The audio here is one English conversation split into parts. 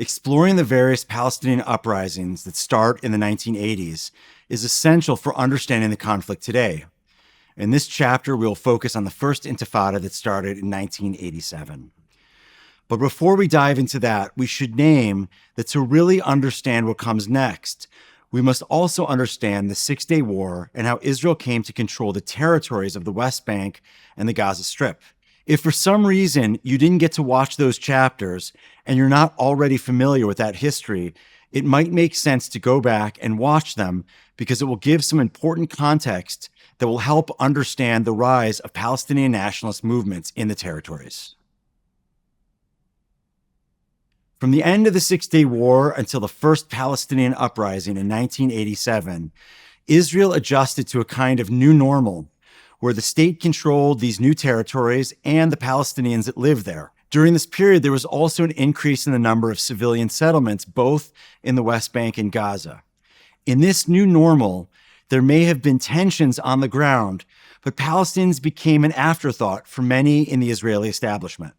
Exploring the various Palestinian uprisings that start in the 1980s is essential for understanding the conflict today. In this chapter, we'll focus on the first Intifada that started in 1987. But before we dive into that, we should name that to really understand what comes next, we must also understand the Six-Day War and how Israel came to control the territories of the West Bank and the Gaza Strip. If for some reason you didn't get to watch those chapters and you're not already familiar with that history, it might make sense to go back and watch them because it will give some important context that will help understand the rise of Palestinian nationalist movements in the territories. From the end of the Six-Day War until the first Palestinian uprising in 1987, Israel adjusted to a kind of new normal where the state controlled these new territories and the Palestinians that lived there. During this period, there was also an increase in the number of civilian settlements, both in the West Bank and Gaza. In this new normal, there may have been tensions on the ground, but Palestinians became an afterthought for many in the Israeli establishment.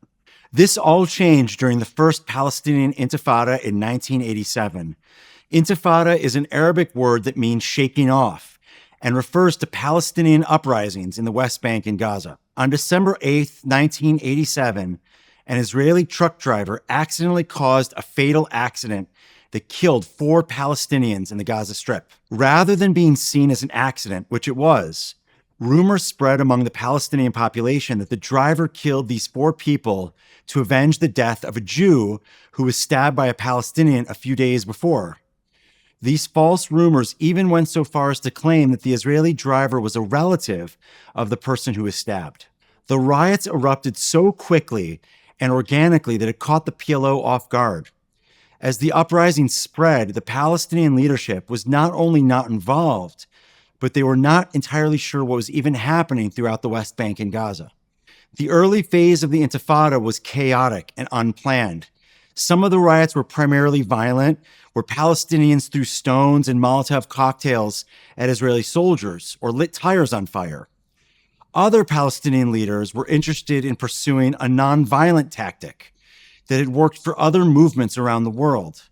This all changed during the first Palestinian Intifada in 1987. Intifada is an Arabic word that means shaking off and refers to Palestinian uprisings in the West Bank and Gaza. On December 8, 1987, an Israeli truck driver accidentally caused a fatal accident that killed 4 Palestinians in the Gaza Strip. Rather than being seen as an accident, which it was, rumors spread among the Palestinian population that the driver killed these 4 people to avenge the death of a Jew who was stabbed by a Palestinian a few days before. These false rumors even went so far as to claim that the Israeli driver was a relative of the person who was stabbed. The riots erupted so quickly and organically that it caught the PLO off guard. As the uprising spread, the Palestinian leadership was not only not involved, but they were not entirely sure what was even happening throughout the West Bank and Gaza. The early phase of the Intifada was chaotic and unplanned. Some of the riots were primarily violent, where Palestinians threw stones and Molotov cocktails at Israeli soldiers or lit tires on fire. Other Palestinian leaders were interested in pursuing a nonviolent tactic that had worked for other movements around the world.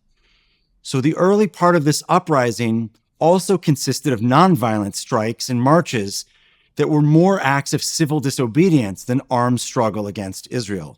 So the early part of this uprising also consisted of nonviolent strikes and marches that were more acts of civil disobedience than armed struggle against Israel.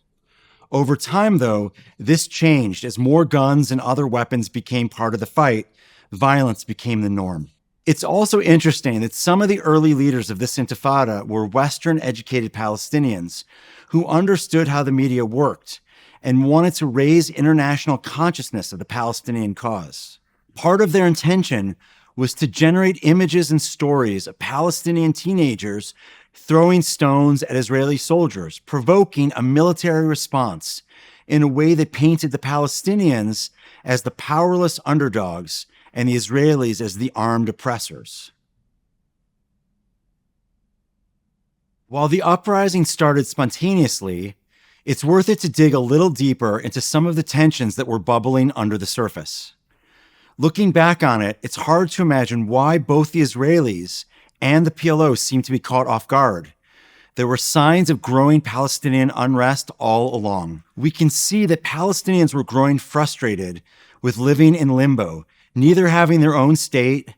Over time, though, this changed as more guns and other weapons became part of the fight. Violence became the norm. It's also interesting that some of the early leaders of this Intifada were Western-educated Palestinians who understood how the media worked and wanted to raise international consciousness of the Palestinian cause. Part of their intention was to generate images and stories of Palestinian teenagers throwing stones at Israeli soldiers, provoking a military response in a way that painted the Palestinians as the powerless underdogs and the Israelis as the armed oppressors. While the uprising started spontaneously, it's worth it to dig a little deeper into some of the tensions that were bubbling under the surface. Looking back on it, it's hard to imagine why both the Israelis and the PLO seemed to be caught off guard. There were signs of growing Palestinian unrest all along. We can see that Palestinians were growing frustrated with living in limbo, neither having their own state,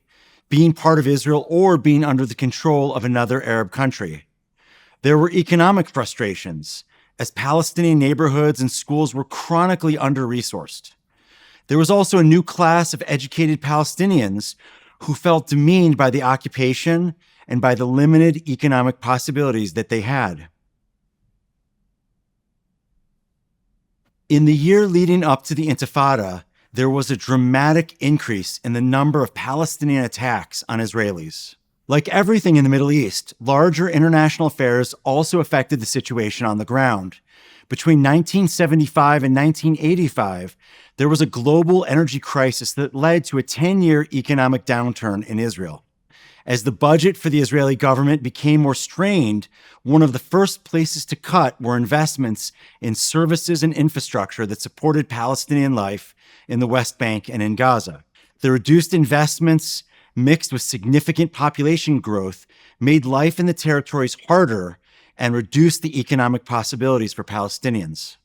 being part of Israel, or being under the control of another Arab country. There were economic frustrations, as Palestinian neighborhoods and schools were chronically under-resourced. There was also a new class of educated Palestinians who felt demeaned by the occupation and by the limited economic possibilities that they had. In the year leading up to the Intifada, there was a dramatic increase in the number of Palestinian attacks on Israelis. Like everything in the Middle East, larger international affairs also affected the situation on the ground. Between 1975 and 1985, there was a global energy crisis that led to a 10-year economic downturn in Israel. As the budget for the Israeli government became more strained, one of the first places to cut were investments in services and infrastructure that supported Palestinian life in the West Bank and in Gaza. The reduced investments, mixed with significant population growth, made life in the territories harder and reduced the economic possibilities for Palestinians.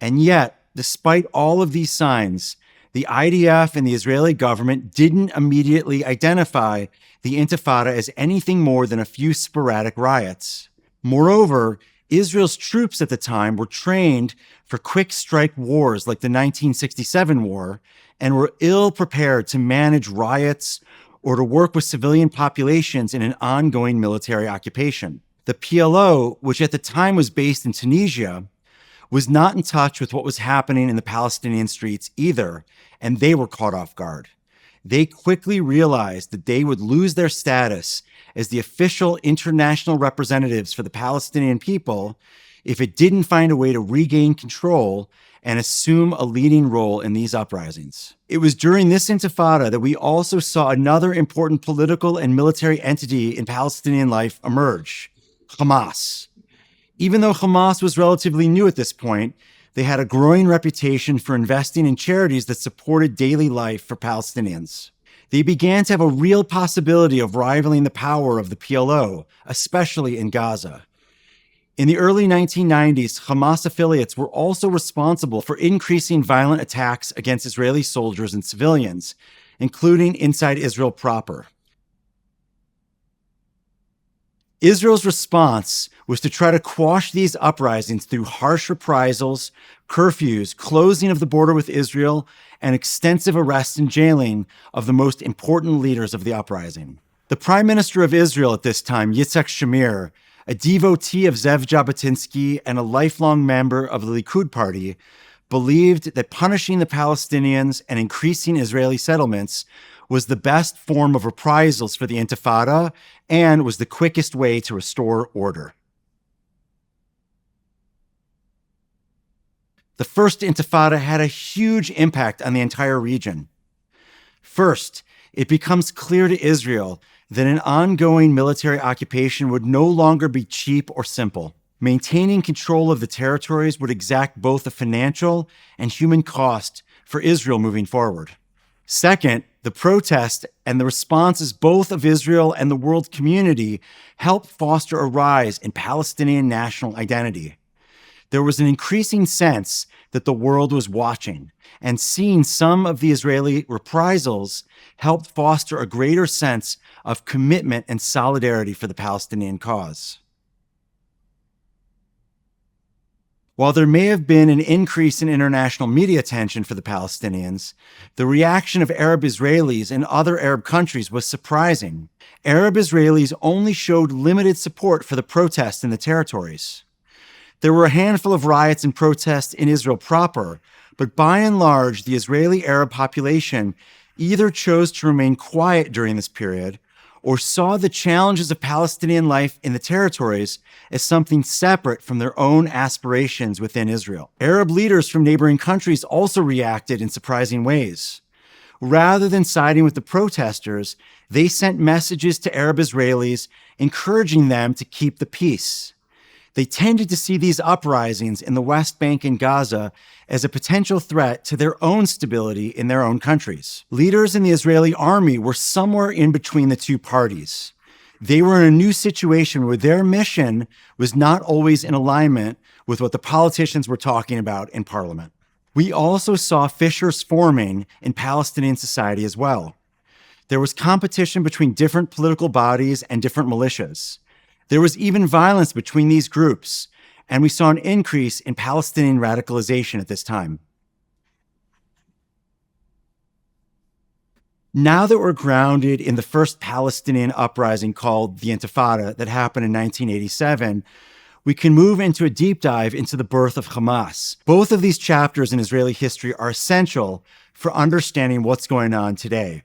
And yet, Despite all of these signs, the IDF and the Israeli government didn't immediately identify the Intifada as anything more than a few sporadic riots. Moreover, Israel's troops at the time were trained for quick strike wars like the 1967 war and were ill prepared to manage riots or to work with civilian populations in an ongoing military occupation. The PLO, which at the time was based in Tunisia, was not in touch with what was happening in the Palestinian streets either, and they were caught off guard. They quickly realized that they would lose their status as the official international representatives for the Palestinian people if it didn't find a way to regain control and assume a leading role in these uprisings. It was during this Intifada that we also saw another important political and military entity in Palestinian life emerge: Hamas. Even though Hamas was relatively new at this point, they had a growing reputation for investing in charities that supported daily life for Palestinians. They began to have a real possibility of rivaling the power of the PLO, especially in Gaza. In the early 1990s, Hamas affiliates were also responsible for increasing violent attacks against Israeli soldiers and civilians, including inside Israel proper. Israel's response was to try to quash these uprisings through harsh reprisals, curfews, closing of the border with Israel, and extensive arrests and jailing of the most important leaders of the uprising. The Prime Minister of Israel at this time, Yitzhak Shamir, a devotee of Zev Jabotinsky and a lifelong member of the Likud party, believed that punishing the Palestinians and increasing Israeli settlements was the best form of reprisals for the Intifada and was the quickest way to restore order. The First Intifada had a huge impact on the entire region. First, it becomes clear to Israel that an ongoing military occupation would no longer be cheap or simple. Maintaining control of the territories would exact both a financial and human cost for Israel moving forward. Second, the protest and the responses both of Israel and the world community helped foster a rise in Palestinian national identity. There was an increasing sense that the world was watching, and seeing some of the Israeli reprisals helped foster a greater sense of commitment and solidarity for the Palestinian cause. While there may have been an increase in international media attention for the Palestinians, the reaction of Arab Israelis and other Arab countries was surprising. Arab Israelis only showed limited support for the protests in the territories. There were a handful of riots and protests in Israel proper, but by and large, the Israeli Arab population either chose to remain quiet during this period or saw the challenges of Palestinian life in the territories as something separate from their own aspirations within Israel. Arab leaders from neighboring countries also reacted in surprising ways. Rather than siding with the protesters, they sent messages to Arab Israelis encouraging them to keep the peace. They tended to see these uprisings in the West Bank and Gaza as a potential threat to their own stability in their own countries. Leaders in the Israeli army were somewhere in between the two parties. They were in a new situation where their mission was not always in alignment with what the politicians were talking about in parliament. We also saw fissures forming in Palestinian society as well. There was competition between different political bodies and different militias. There was even violence between these groups, and we saw an increase in Palestinian radicalization at this time. Now that we're grounded in the first Palestinian uprising called the Intifada that happened in 1987, we can move into a deep dive into the birth of Hamas. Both of these chapters in Israeli history are essential for understanding what's going on today.